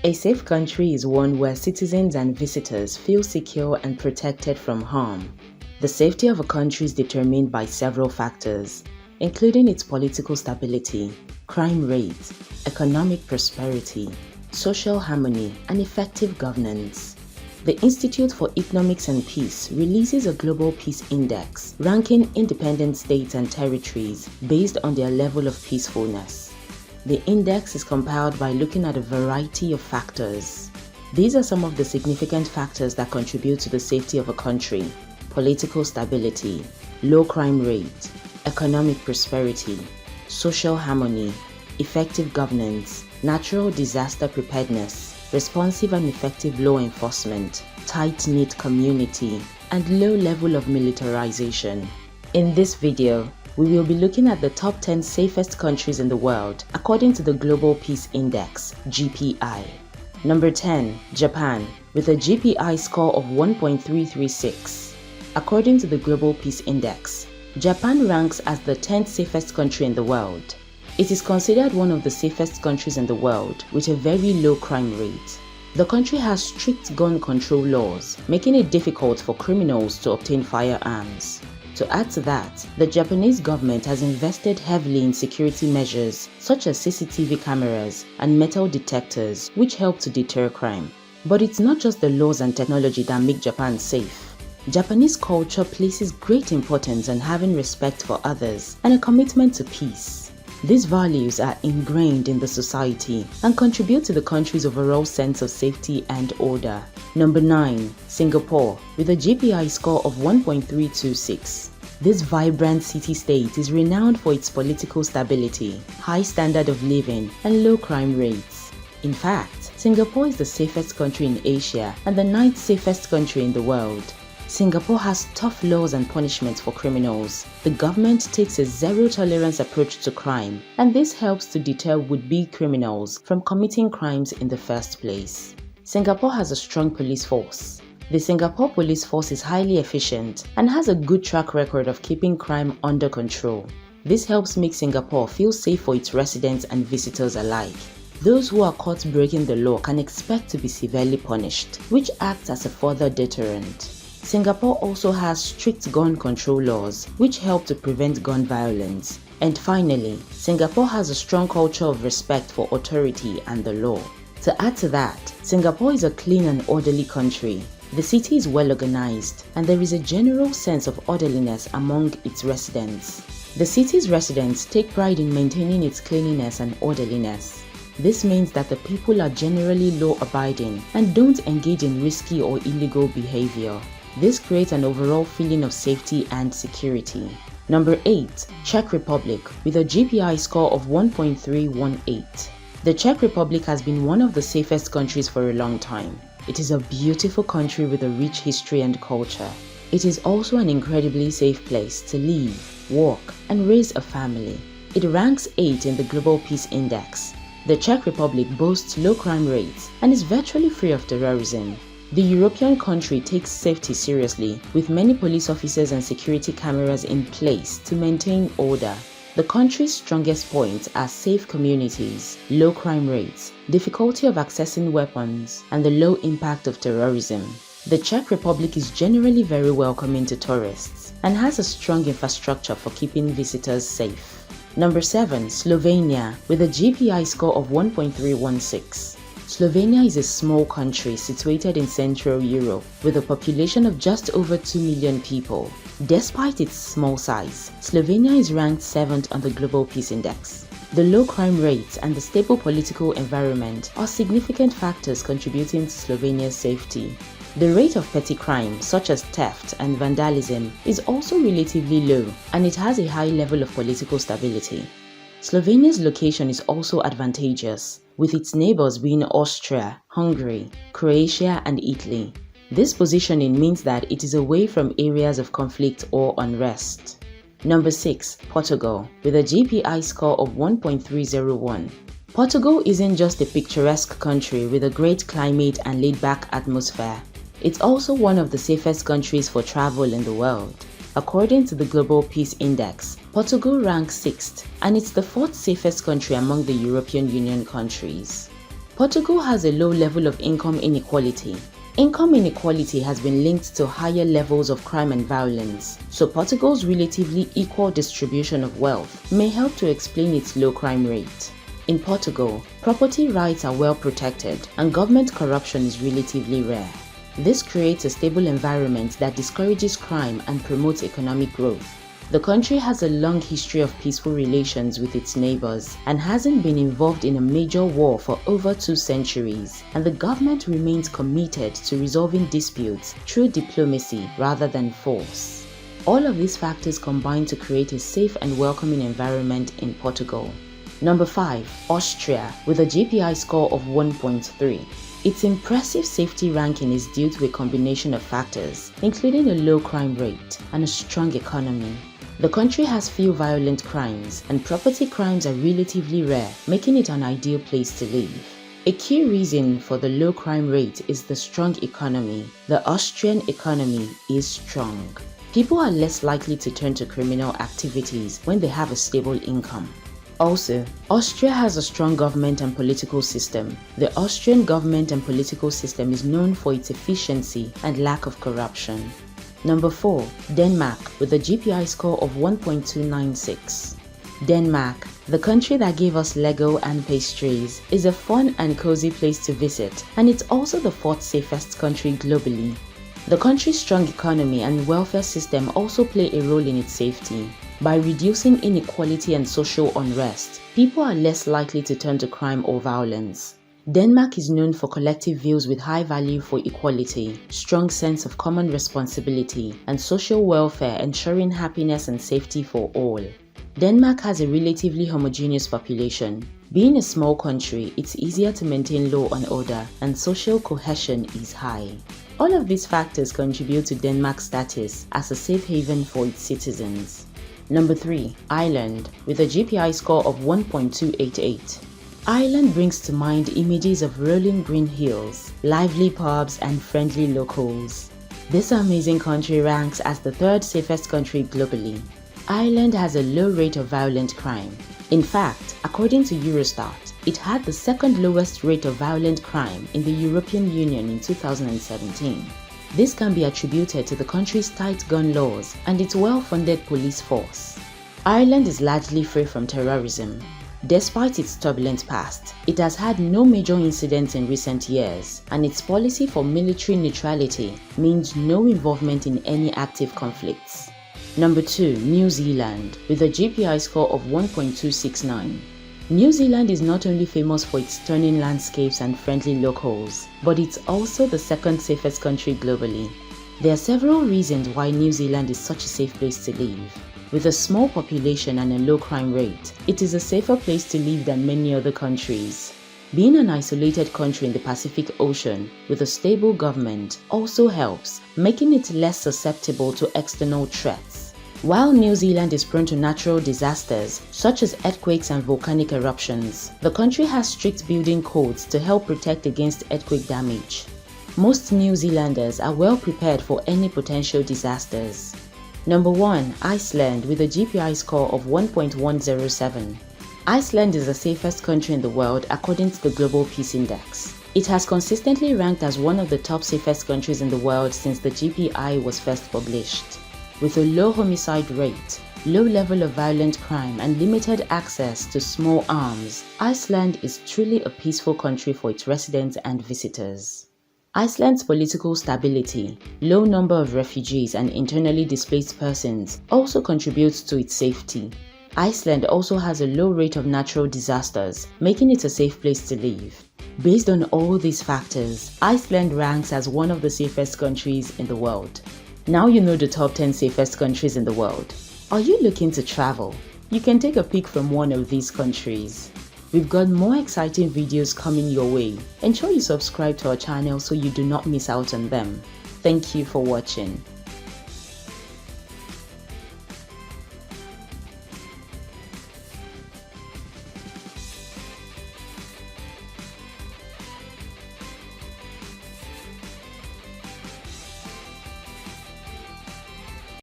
A safe country is one where citizens and visitors feel secure and protected from harm. The safety of a country is determined by several factors, including its political stability, crime rate, economic prosperity, social harmony, and effective governance. The Institute for Economics and Peace releases a Global Peace Index, ranking independent states and territories based on their level of peacefulness. The index is compiled by looking at a variety of factors. These are some of the significant factors that contribute to the safety of a country: political stability, low crime rate, economic prosperity, social harmony, effective governance, natural disaster preparedness, responsive and effective law enforcement, tight-knit community, and low level of militarization. In this video, we will be looking at the top 10 safest countries in the world according to the Global Peace Index, GPI. Number 10, Japan, with a GPI score of 1.336. According to the Global Peace Index, Japan ranks as the 10th safest country in the world. It is considered one of the safest countries in the world with a very low crime rate. The country has strict gun control laws, making it difficult for criminals to obtain firearms. To add to that, the Japanese government has invested heavily in security measures such as CCTV cameras and metal detectors, which help to deter crime. But it's not just the laws and technology that make Japan safe. Japanese culture places great importance on having respect for others and a commitment to peace. These values are ingrained in the society and contribute to the country's overall sense of safety and order. Number 9, Singapore, with a GPI score of 1.326. This vibrant city-state is renowned for its political stability, high standard of living, and low crime rates. In fact, Singapore is the safest country in Asia and the 9th safest country in the world. Singapore has tough laws and punishments for criminals. The government takes a zero-tolerance approach to crime, and this helps to deter would-be criminals from committing crimes in the first place. Singapore has a strong police force. The Singapore police force is highly efficient and has a good track record of keeping crime under control. This helps make Singapore feel safe for its residents and visitors alike. Those who are caught breaking the law can expect to be severely punished, which acts as a further deterrent. Singapore also has strict gun control laws, which help to prevent gun violence. And finally, Singapore has a strong culture of respect for authority and the law. To add to that, Singapore is a clean and orderly country. The city is well organized, and there is a general sense of orderliness among its residents. The city's residents take pride in maintaining its cleanliness and orderliness. This means that the people are generally law-abiding and don't engage in risky or illegal behavior. This creates an overall feeling of safety and security. Number 8, Czech Republic, with a GPI score of 1.318. The Czech Republic has been one of the safest countries for a long time. It is a beautiful country with a rich history and culture. It is also an incredibly safe place to live, work, and raise a family. It ranks 8 in the Global Peace Index. The Czech Republic boasts low crime rates and is virtually free of terrorism. The European country takes safety seriously, with many police officers and security cameras in place to maintain order. The country's strongest points are safe communities, low crime rates, difficulty of accessing weapons, and the low impact of terrorism. The Czech Republic is generally very welcoming to tourists and has a strong infrastructure for keeping visitors safe. Number 7, Slovenia, with a GPI score of 1.316. Slovenia is a small country situated in Central Europe with a population of just over 2 million people. Despite its small size, Slovenia is ranked 7th on the Global Peace Index. The low crime rates and the stable political environment are significant factors contributing to Slovenia's safety. The rate of petty crime, such as theft and vandalism, is also relatively low, and it has a high level of political stability. Slovenia's location is also advantageous, with its neighbors being Austria, Hungary, Croatia, and Italy. This positioning means that it is away from areas of conflict or unrest. Number 6, Portugal, with a GPI score of 1.301. Portugal isn't just a picturesque country with a great climate and laid-back atmosphere. It's also one of the safest countries for travel in the world. According to the Global Peace Index, Portugal ranks 6th, and it's the 4th safest country among the European Union countries. Portugal has a low level of income inequality. Income inequality has been linked to higher levels of crime and violence, so Portugal's relatively equal distribution of wealth may help to explain its low crime rate. In Portugal, property rights are well protected and government corruption is relatively rare. This creates a stable environment that discourages crime and promotes economic growth. The country has a long history of peaceful relations with its neighbors and hasn't been involved in a major war for over 2 centuries, and the government remains committed to resolving disputes through diplomacy rather than force. All of these factors combine to create a safe and welcoming environment in Portugal. Number 5. Austria, with a GPI score of 1.3. Its impressive safety ranking is due to a combination of factors, including a low crime rate and a strong economy. The country has few violent crimes, and property crimes are relatively rare, making it an ideal place to live. A key reason for the low crime rate is the strong economy. The Austrian economy is strong. People are less likely to turn to criminal activities when they have a stable income. Also, Austria has a strong government and political system. The Austrian government and political system is known for its efficiency and lack of corruption. Number 4. Denmark, with a GPI score of 1.296. Denmark, the country that gave us Lego and pastries, is a fun and cozy place to visit, and it's also the 4th safest country globally. The country's strong economy and welfare system also play a role in its safety. By reducing inequality and social unrest, people are less likely to turn to crime or violence. Denmark is known for collective views with high value for equality, strong sense of common responsibility, and social welfare ensuring happiness and safety for all. Denmark has a relatively homogeneous population. Being a small country, it's easier to maintain law and order, and social cohesion is high. All of these factors contribute to Denmark's status as a safe haven for its citizens. Number 3. Iceland, with a GPI score of 1.288. Iceland brings to mind images of rolling green hills, lively pubs, and friendly locals. This amazing country ranks as the 3rd safest country globally. Iceland has a low rate of violent crime. In fact, according to Eurostat, it had the 2nd lowest rate of violent crime in the European Union in 2017. This can be attributed to the country's tight gun laws and its well-funded police force. Iceland is largely free from terrorism. Despite its turbulent past, it has had no major incidents in recent years, and its policy for military neutrality means no involvement in any active conflicts. Number 2. New Zealand, with a GPI score of 1.269. New Zealand is not only famous for its stunning landscapes and friendly locals, but it's also the 2nd safest country globally. There are several reasons why New Zealand is such a safe place to live. With a small population and a low crime rate, it is a safer place to live than many other countries. Being an isolated country in the Pacific Ocean with a stable government also helps, making it less susceptible to external threats. While New Zealand is prone to natural disasters such as earthquakes and volcanic eruptions, the country has strict building codes to help protect against earthquake damage. Most New Zealanders are well prepared for any potential disasters. Number 1. Iceland, with a GPI score of 1.107. Iceland is the safest country in the world according to the Global Peace Index. It has consistently ranked as one of the top safest countries in the world since the GPI was first published. With a low homicide rate, low level of violent crime, and limited access to small arms, Iceland is truly a peaceful country for its residents and visitors. Iceland's political stability, low number of refugees and internally displaced persons also contributes to its safety. Iceland also has a low rate of natural disasters, making it a safe place to live. Based on all these factors, Iceland ranks as one of the safest countries in the world. Now you know the top 10 safest countries in the world. Are you looking to travel? You can take a pick from one of these countries. We've got more exciting videos coming your way. Ensure you subscribe to our channel so you do not miss out on them. Thank you for watching.